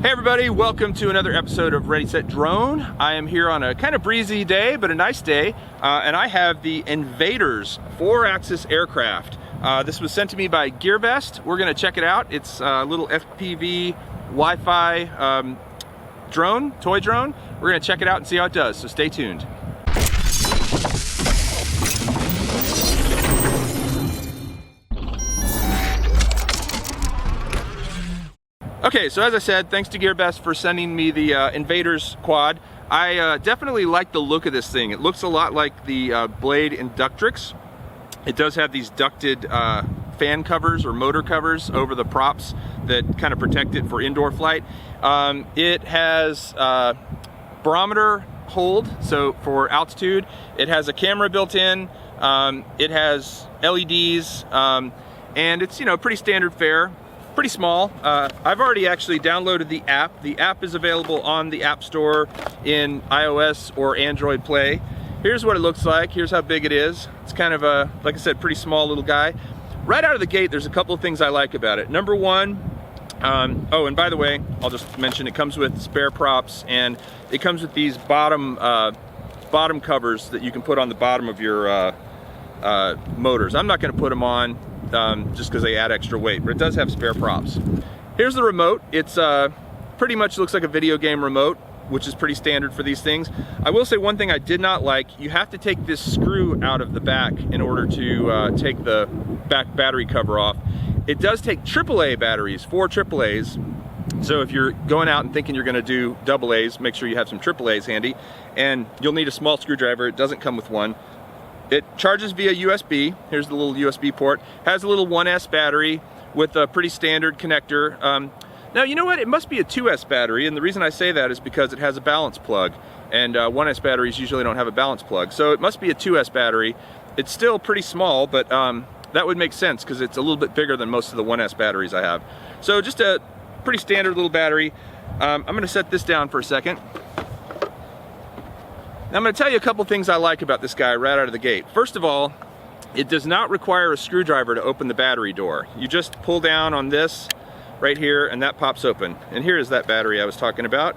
Hey everybody, welcome to another episode of Ready Set Drone. I am here on a kind of breezy day, but a nice day, and I have the Invaders 4-axis aircraft. This was sent to me by GearBest. We're going to check it out. It's a little FPV Wi-Fi drone, toy drone. We're going to check it out and see how it does, so stay tuned. Okay, so as I said, thanks to GearBest for sending me the Invaders quad. I definitely like the look of this thing. It looks a lot like the Blade Inductrix. It does have these ducted fan covers or motor covers over the props that kind of protect it for indoor flight. It has barometer hold, so for altitude. It has a camera built in. It has LEDs, and it's, you know, pretty standard fare. Pretty small. I've already actually downloaded the app. The app is available on the App Store in iOS or Android Play. Here's what it looks like. Here's how big it is. It's kind of a, like I said, pretty small little guy. Right out of the gate, there's a couple of things I like about it. Number one, oh, and by the way, I'll just mention it comes with spare props, and it comes with these bottom covers that you can put on the bottom of your motors. I'm not going to put them on just because they add extra weight, but it does have spare props. Here's the remote. It's pretty much looks like a video game remote, which is pretty standard for these things. I will say one thing I did not like: you have to take this screw out of the back in order to take the back battery cover off. It does take AAA batteries, 4 AAAs. So if you're going out and thinking you're going to do AA's, make sure you have some AAAs handy, and you'll need a small screwdriver. It doesn't come with one. It charges via USB. Here's the little USB port. Has a little 1S battery with a pretty standard connector. Now, you know what? It must be a 2S battery, and the reason I say that is because it has a balance plug, and 1S batteries usually don't have a balance plug. So it must be a 2S battery. It's still pretty small, but that would make sense because it's a little bit bigger than most of the 1S batteries I have. So just a pretty standard little battery. I'm going to set this down for a second. Now I'm going to tell you a couple things I like about this guy right out of the gate. First of all, it does not require a screwdriver to open the battery door. You just pull down on this right here and that pops open. And here is that battery I was talking about.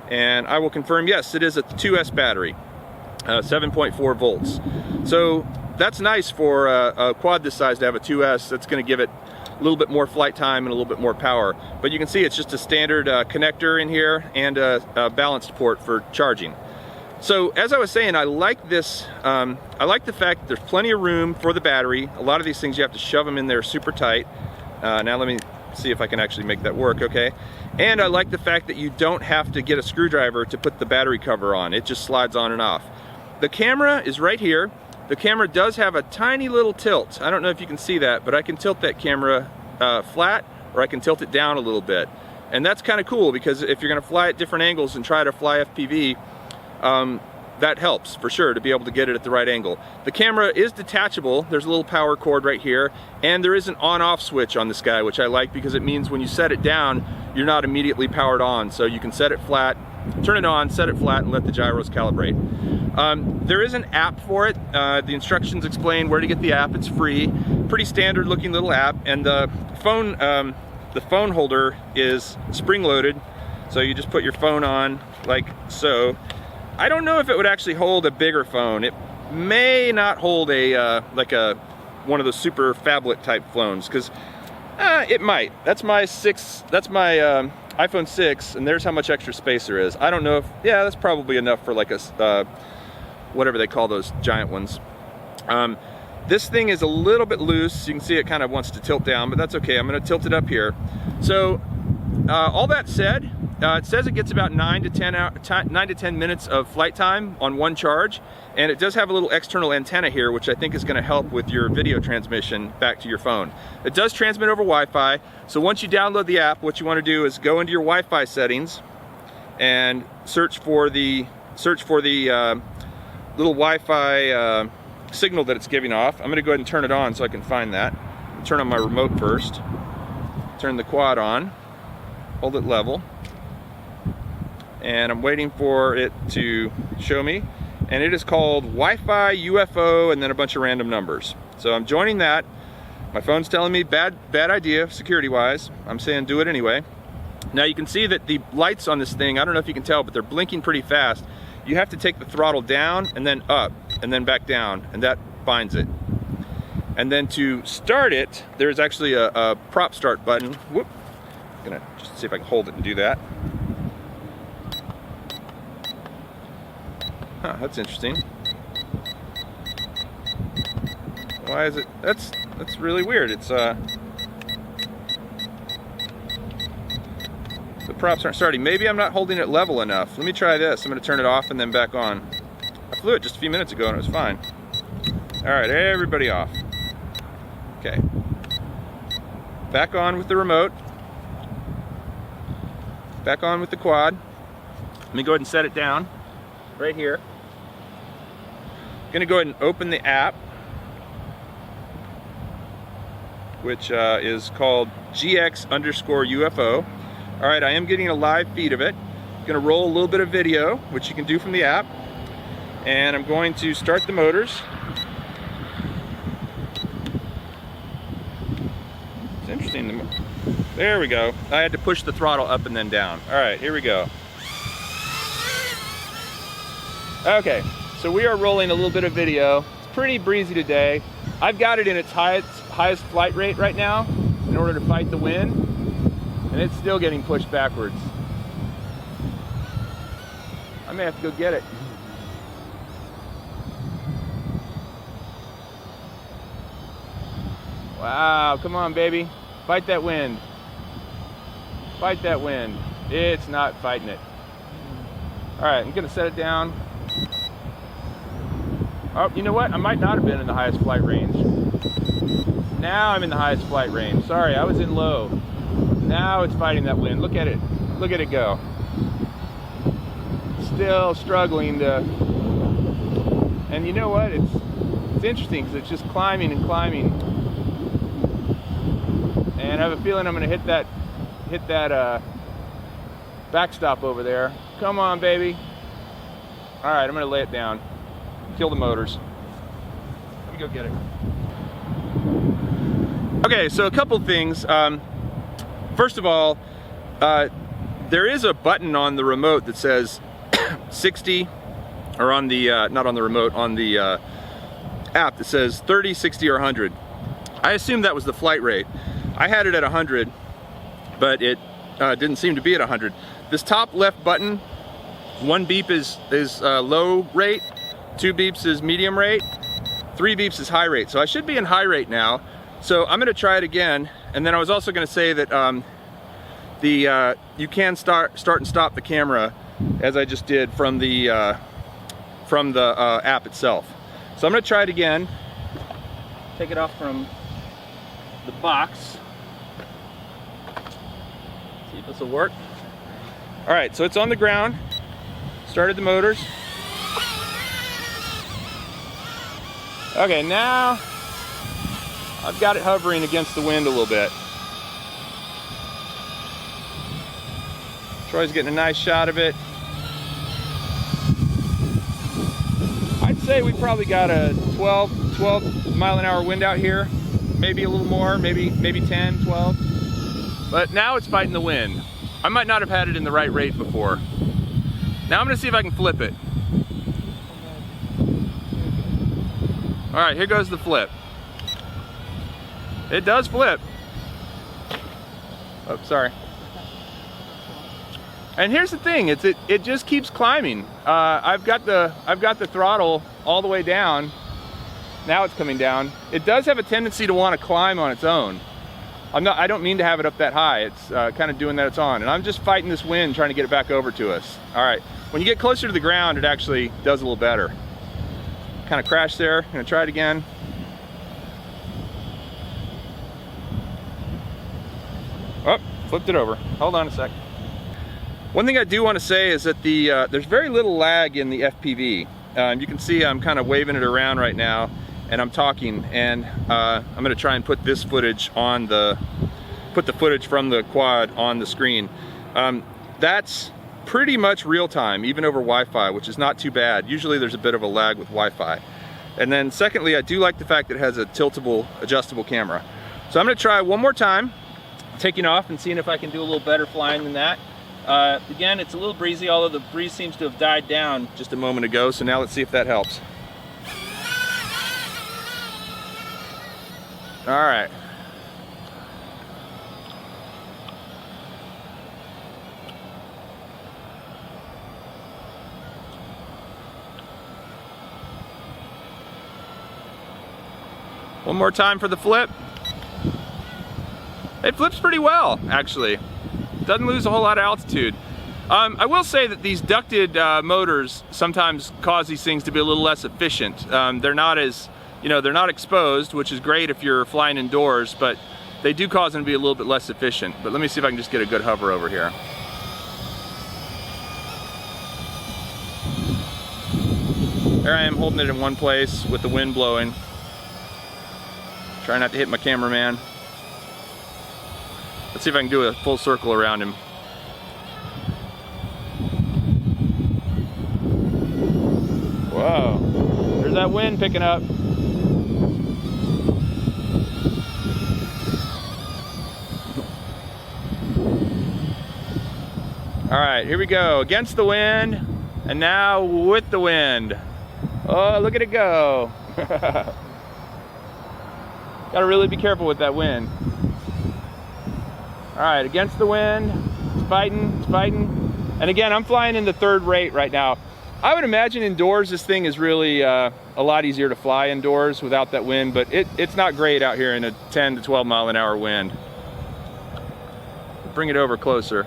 And I will confirm, yes, it is a 2S battery, 7.4 volts. So that's nice for a quad this size to have a 2S. That's going to give it a little bit more flight time and a little bit more power. But you can see it's just a standard connector in here and a balanced port for charging. So as I was saying, I like this. I like the fact that there's plenty of room for the battery. A lot of these things you have to shove them in there super tight. Now let me see if I can actually make that work, okay? And I like the fact that you don't have to get a screwdriver to put the battery cover on. It just slides on and off. The camera is right here. The camera does have a tiny little tilt. I don't know if you can see that, but I can tilt that camera flat, or I can tilt it down a little bit. And that's kind of cool, because if you're gonna fly at different angles and try to fly FPV, that helps for sure to be able to get it at the right angle. The camera is detachable. There's a little power cord right here, and there is an on-off switch on this guy, which I like because it means when you set it down, you're not immediately powered on. So you can set it flat, turn it on, set it flat, and let the gyros calibrate. There is an app for it. The instructions explain where to get the app. It's free. Pretty standard looking little app, and the phone holder is spring-loaded, so you just put your phone on like so. I don't know if it would actually hold a bigger phone. It may not hold a one of those super phablet type phones, because it might. That's my iPhone 6, and there's how much extra space there is. I don't know if, yeah, that's probably enough for like a whatever they call those giant ones. This thing is a little bit loose. You can see it kind of wants to tilt down, but that's okay. I'm going to tilt it up here. So all that said, it says it gets about 9 to 10 minutes of flight time on one charge, and it does have a little external antenna here, which I think is going to help with your video transmission back to your phone. It does transmit over Wi-Fi, so once you download the app, what you want to do is go into your Wi-Fi settings and search for the little Wi-Fi signal that it's giving off. I'm going to go ahead and turn it on so I can find that. Turn on my remote first. Turn the quad on. Hold it level. And I'm waiting for it to show me, and it is called Wi-Fi UFO and then a bunch of random numbers. So I'm joining that. My phone's telling me bad idea security wise. I'm saying do it anyway. Now you can see that the lights on this thing, I don't know if you can tell, but they're blinking pretty fast. You have to take the throttle down and then up and then back down, and that binds it. And then to start it, there's actually a prop start button. Whoop. I'm gonna just see if I can hold it and do that. Huh, that's interesting. Why is it? That's really weird. It's the props aren't starting. Maybe I'm not holding it level enough. Let me try this. I'm gonna turn it off and then back on. I flew it just a few minutes ago and it was fine. All right, everybody off. Okay. Back on with the remote. Back on with the quad. Let me go ahead and set it down right here. I'm gonna go ahead and open the app, which is called GX_UFO. All right, I am getting a live feed of it. I'm gonna roll a little bit of video, which you can do from the app. And I'm going to start the motors. It's interesting. There we go. I had to push the throttle up and then down. All right, here we go. Okay, so we are rolling a little bit of video. It's pretty breezy today. I've got it in its highest flight rate right now in order to fight the wind, and it's still getting pushed backwards. I may have to go get it. Wow, come on, baby. Fight that wind. Fight that wind. It's not fighting it. All right, I'm gonna set it down. Oh, you know what? I might not have been in the highest flight range. Now I'm in the highest flight range. Sorry, I was in low. Now it's fighting that wind. Look at it. Look at it go. Still struggling to... And you know what? It's interesting because it's just climbing and climbing. And I have a feeling I'm going to hit that backstop over there. Come on, baby. All right, I'm going to lay it down. Kill the motors. Let me go get it. Okay, so a couple things. First of all, there is a button on the remote that says 60, or on the, not on the remote, on the app that says 30, 60, or 100. I assumed that was the flight rate. I had it at 100, but it didn't seem to be at 100. This top left button, 1 beep is low rate, 2 beeps is medium rate, 3 beeps is high rate. So I should be in high rate now. So I'm gonna try it again. And then I was also gonna say that you can start and stop the camera as I just did from the app itself. So I'm gonna try it again. Take it off from the box. See if this will work. All right, so it's on the ground. Started the motors. Okay, now I've got it hovering against the wind a little bit. Troy's getting a nice shot of it. I'd say we probably got a 12 mile an hour wind out here. Maybe a little more, maybe 10, 12. But now it's fighting the wind. I might not have had it in the right rate before. Now I'm gonna see if I can flip it. All right, here goes the flip. It does flip. Oh, sorry. And here's the thing, it just keeps climbing. I've got the throttle all the way down. Now it's coming down. It does have a tendency to want to climb on its own. I don't mean to have it up that high. It's kind of doing that it's on. And I'm just fighting this wind, trying to get it back over to us. All right, when you get closer to the ground, it actually does a little better. Kind of crashed there. I'm gonna try it again. Oh, flipped it over. Hold on a sec. One thing I do want to say is that there's very little lag in the FPV. You can see I'm kind of waving it around right now, and I'm talking, and I'm going to try and put this footage on put the footage from the quad on the screen. That's pretty much real time, even over Wi-Fi, which is not too bad. Usually there's a bit of a lag with Wi-Fi. And then secondly, I do like the fact that it has a tiltable, adjustable camera. So I'm going to try one more time, taking off and seeing if I can do a little better flying than that. Again, it's a little breezy, although the breeze seems to have died down just a moment ago, so now let's see if that helps. All right. One more time for the flip. It flips pretty well, actually. Doesn't lose a whole lot of altitude. I will say that these ducted motors sometimes cause these things to be a little less efficient. They're not as, they're not exposed, which is great if you're flying indoors, but they do cause them to be a little bit less efficient. But let me see if I can just get a good hover over here. There I am holding it in one place with the wind blowing. Try not to hit my cameraman. Let's see if I can do a full circle around him. Whoa, there's that wind picking up. All right, here we go. Against the wind, and now with the wind. Oh, look at it go. Gotta really be careful with that wind. All right, against the wind, it's fighting, it's fighting. And again, I'm flying in the 3rd rate right now. I would imagine indoors this thing is really a lot easier to fly indoors without that wind, but it's not great out here in a 10 to 12 mile an hour wind. Bring it over closer.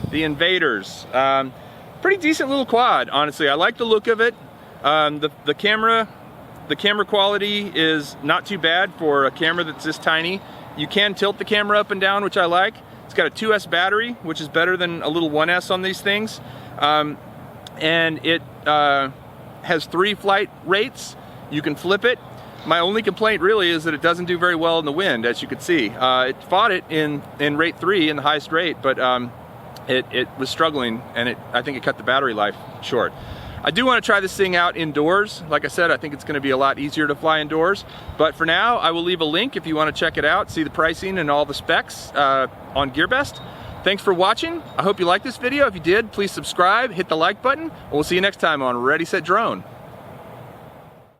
The Invaders, pretty decent little quad, honestly. I like the look of it. The camera quality is not too bad for a camera that's this tiny. You can tilt the camera up and down, which I like. It's got a 2S battery, which is better than a little 1S on these things. And it has 3 flight rates. You can flip it. My only complaint really is that it doesn't do very well in the wind, as you can see. It fought it in rate 3, in the highest rate, but it was struggling, and I think it cut the battery life short. I do want to try this thing out indoors. Like I said, I think it's going to be a lot easier to fly indoors. But for now, I will leave a link if you want to check it out, see the pricing and all the specs on GearBest. Thanks for watching. I hope you liked this video. If you did, please subscribe, hit the like button, and we'll see you next time on Ready, Set, Drone.